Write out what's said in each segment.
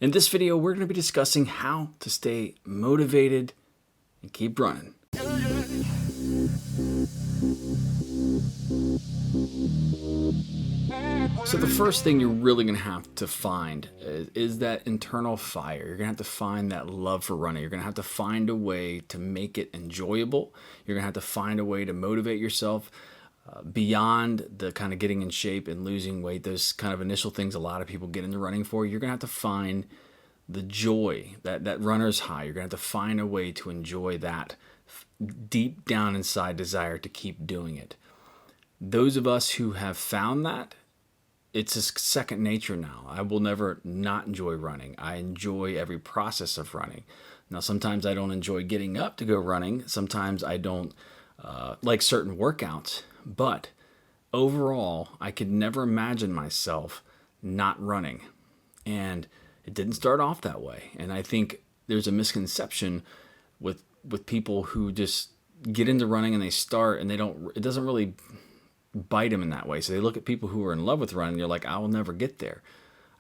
In this video, we're going to be discussing how to stay motivated and keep running. So the first thing you're really going to have to find is that internal fire. You're going to have to find that love for running. You're going to have to find a way to make it enjoyable. You're going to have to find a way to motivate yourself beyond the kind of getting in shape and losing weight, those kind of initial things a lot of people get into running for. You're going to have to find the joy, that runner's high. You're going to have to find a way to enjoy that deep down inside desire to keep doing it. Those of us who have found that, it's a second nature now. I will never not enjoy running. I enjoy every process of running. Now, sometimes I don't enjoy getting up to go running. Sometimes I don't like certain workouts. But overall, I could never imagine myself not running. And it didn't start off that way. And I think there's a misconception with people who just get into running and they start and it doesn't really bite them in that way. So they look at people who are in love with running and you're like, I will never get there.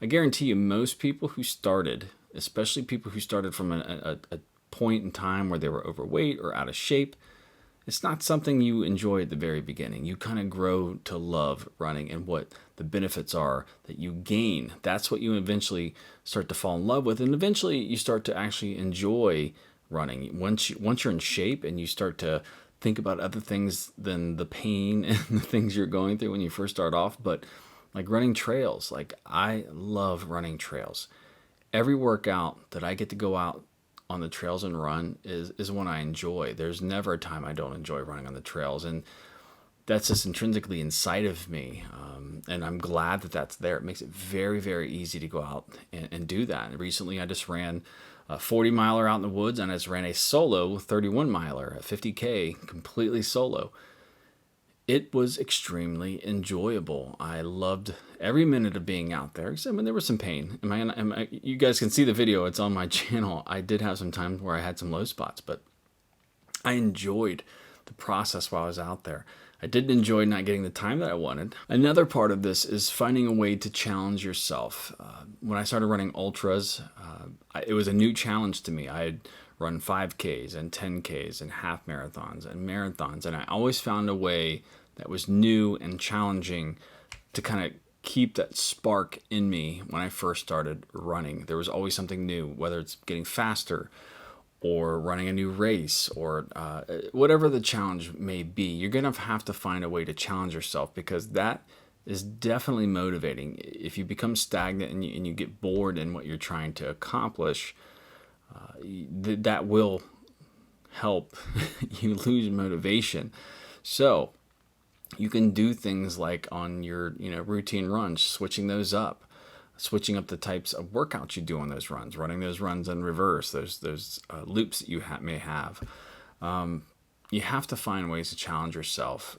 I guarantee you most people who started, especially people who started from a point in time where they were overweight or out of shape, it's not something you enjoy at the very beginning. You kind of grow to love running and what the benefits are that you gain. That's what you eventually start to fall in love with. And eventually you start to actually enjoy running. Once you're in shape and you start to think about other things than the pain and the things you're going through when you first start off. But like running trails, like I love running trails. Every workout that I get to go out on the trails and run is one I enjoy. There's never a time I don't enjoy running on the trails, and that's just intrinsically inside of me, and I'm glad that that's there. It makes it very, very easy to go out and do that. And recently I just ran a 40 miler out in the woods, and I just ran a solo 31 miler at 50K completely solo. It was extremely enjoyable. I loved every minute of being out there, except when there was some pain. You guys can see the video. It's on my channel. I did have some times where I had some low spots, but I enjoyed the process while I was out there. I didn't enjoy not getting the time that I wanted. Another part of this is finding a way to challenge yourself. When I started running ultras, it was a new challenge to me. I had run 5Ks and 10Ks and half marathons and marathons, and I always found a way that was new and challenging to kind of keep that spark in me when I first started running. There was always something new, whether it's getting faster or running a new race or whatever the challenge may be. You're going to have to find a way to challenge yourself, because that is definitely motivating. If you become stagnant and you get bored in what you're trying to accomplish, that will help you lose motivation. So you can do things like on your routine runs, switching those up, switching up the types of workouts you do on those runs, running those runs in reverse, those loops that you may have. You have to find ways to challenge yourself.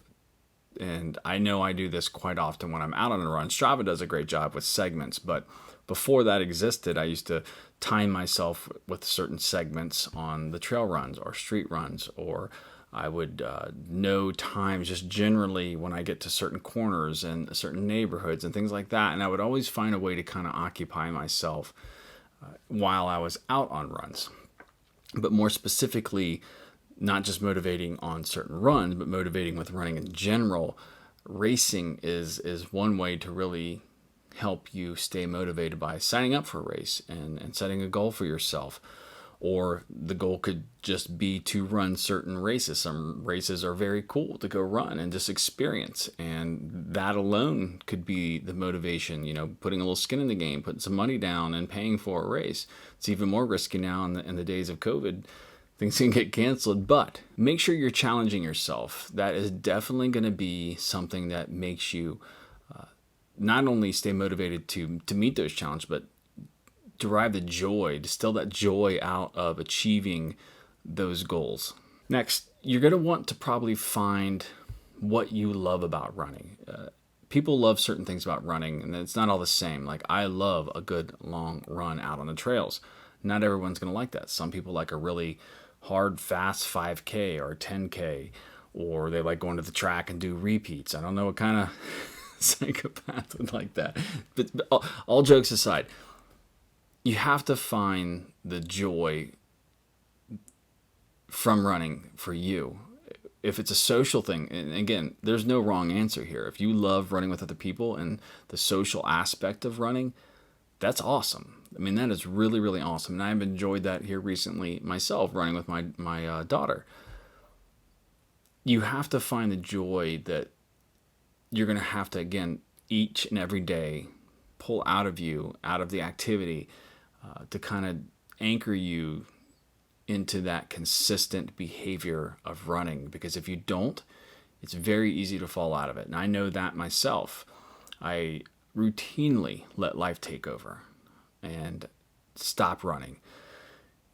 And I know I do this quite often when I'm out on a run. Strava does a great job with segments, but before that existed, I used to time myself with certain segments on the trail runs or street runs, or I would know times just generally when I get to certain corners and certain neighborhoods and things like that. And I would always find a way to kind of occupy myself while I was out on runs. But more specifically, not just motivating on certain runs, but motivating with running in general. Racing is one way to really help you stay motivated by signing up for a race and setting a goal for yourself. Or the goal could just be to run certain races. Some races are very cool to go run and just experience, and that alone could be the motivation, putting a little skin in the game, putting some money down and paying for a race. It's even more risky now in the days of COVID. Things can get canceled, but make sure you're challenging yourself. That is definitely going to be something that makes you not only stay motivated to meet those challenges, but derive the joy, distill that joy out of achieving those goals. Next, you're going to want to probably find what you love about running. People love certain things about running, and it's not all the same. Like, I love a good long run out on the trails. Not everyone's going to like that. Some people like a really hard, fast 5K or 10K, or they like going to the track and do repeats. I don't know what kind of psychopath would like that. But all jokes aside, you have to find the joy from running for you. If it's a social thing, and again, there's no wrong answer here. If you love running with other people and the social aspect of running, that's awesome. I mean, that is really, really awesome. And I've enjoyed that here recently myself, running with my daughter. You have to find the joy that you're going to have to, again, each and every day pull out of you, out of the activity, to kind of anchor you into that consistent behavior of running. Because if you don't, it's very easy to fall out of it. And I know that myself. I routinely let life take over and stop running.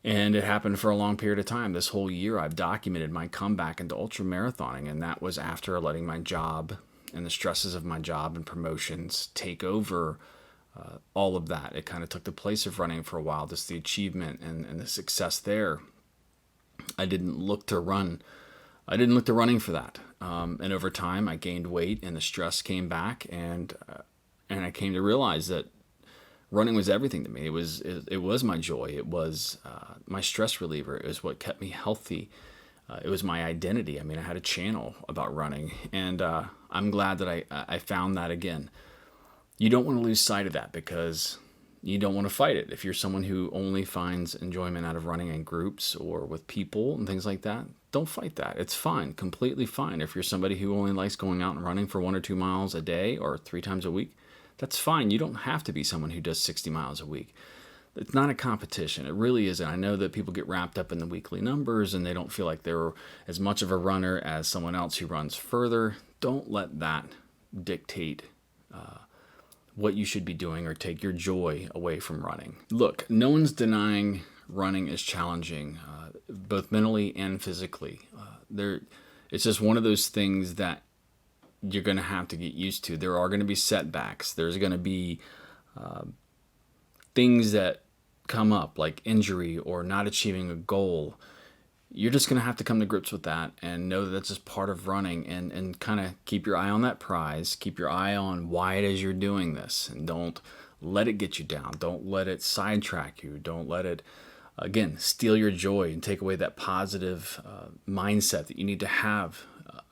And it happened for a long period of time. This whole year, I've documented my comeback into ultra marathoning, and that was after letting my job and the stresses of my job and promotions take over all of that. It kind of took the place of running for a while, just the achievement and the success there. I didn't look to run. I didn't look to running for that. And over time, I gained weight, and the stress came back, and I came to realize that running was everything to me. It was my joy. It was my stress reliever. It was what kept me healthy. It was my identity. I mean, I had a channel about running, and I'm glad that I found that again. You don't want to lose sight of that, because you don't want to fight it. If you're someone who only finds enjoyment out of running in groups or with people and things like that, don't fight that. It's fine, completely fine. If you're somebody who only likes going out and running for 1 or 2 miles a day or 3 times a week, that's fine. You don't have to be someone who does 60 miles a week. It's not a competition. It really isn't. I know that people get wrapped up in the weekly numbers and they don't feel like they're as much of a runner as someone else who runs further. Don't let that dictate what you should be doing or take your joy away from running. Look, no one's denying running is challenging, both mentally and physically. It's just one of those things that you're going to have to get used to. There are going to be setbacks. There's going to be things that come up, like injury or not achieving a goal. You're just going to have to come to grips with that and know that that's just part of running, and kind of keep your eye on that prize. Keep your eye on why it is you're doing this, and don't let it get you down. Don't let it sidetrack you. Don't let it, again, steal your joy and take away that positive mindset that you need to have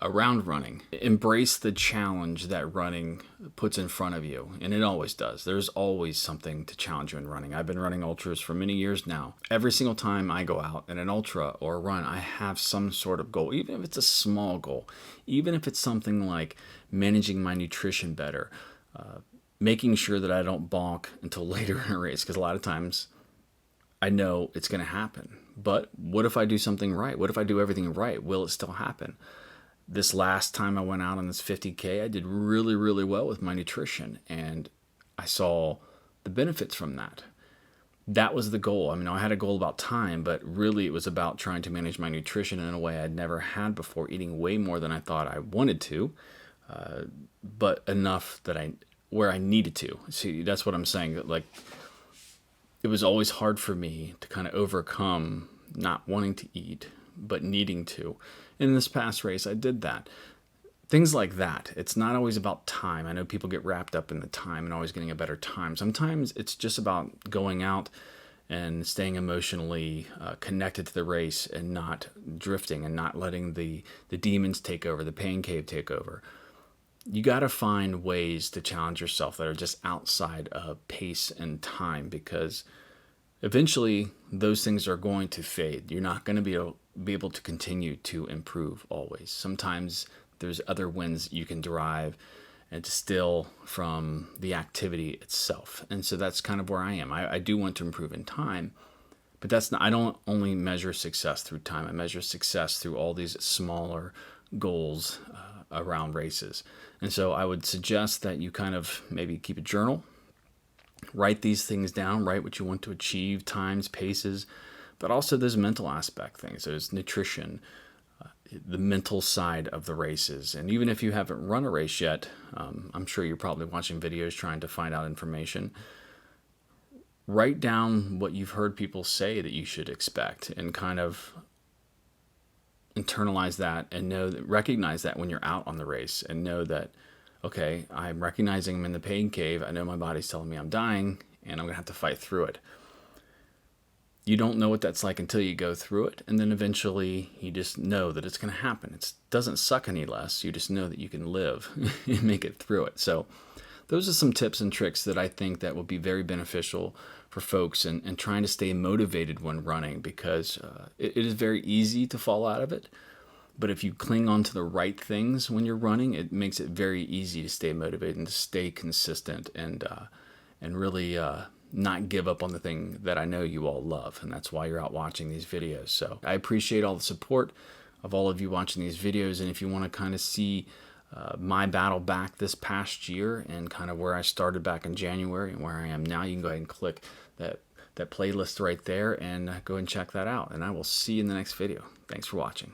around running. Embrace the challenge that running puts in front of you, and it always does. There's always something to challenge you in running. I've been running ultras for many years now. Every single time I go out in an ultra or a run, I have some sort of goal, even if it's a small goal, even if it's something like managing my nutrition better, making sure that I don't bonk until later in a race, because a lot of times I know it's going to happen. But what if I do something right? What if I do everything right? Will it still happen? This last time I went out on this 50K, I did really, really well with my nutrition, and I saw the benefits from that. That was the goal. I mean, I had a goal about time, but really it was about trying to manage my nutrition in a way I'd never had before, eating way more than I thought I wanted to, but enough that where I needed to. See, that's what I'm saying. Like, it was always hard for me to kind of overcome not wanting to eat, but needing to. In this past race, I did that. Things like that. It's not always about time. I know people get wrapped up in the time and always getting a better time. Sometimes it's just about going out and staying emotionally connected to the race and not drifting and not letting the demons take over, the pain cave take over. You got to find ways to challenge yourself that are just outside of pace and time, because eventually those things are going to fade. You're not going to be able to continue to improve always. Sometimes there's other wins you can derive and distill from the activity itself. And so that's kind of where I am. I do want to improve in time, but that's not, I don't only measure success through time. I measure success through all these smaller goals around races. And so I would suggest that you kind of maybe keep a journal, write these things down, write what you want to achieve, times, paces, but also there's mental aspect things. There's nutrition, the mental side of the races. And even if you haven't run a race yet, I'm sure you're probably watching videos trying to find out information. Write down what you've heard people say that you should expect, and kind of internalize that and recognize that when you're out on the race, and know that, okay, I'm recognizing I'm in the pain cave. I know my body's telling me I'm dying, and I'm going to have to fight through it. you don't know what that's like until you go through it. And then eventually you just know that it's going to happen. It doesn't suck any less. You just know that you can live and make it through it. So those are some tips and tricks that I think that will be very beneficial for folks and trying to stay motivated when running, because it is very easy to fall out of it. But if you cling on to the right things when you're running, it makes it very easy to stay motivated and to stay consistent and really not give up on the thing that I know you all love. And that's why you're out watching these videos. So I appreciate all the support of all of you watching these videos. And if you want to kind of see my battle back this past year and kind of where I started back in January and where I am now, you can go ahead and click that playlist right there and go and check that out. And I will see you in the next video. Thanks for watching.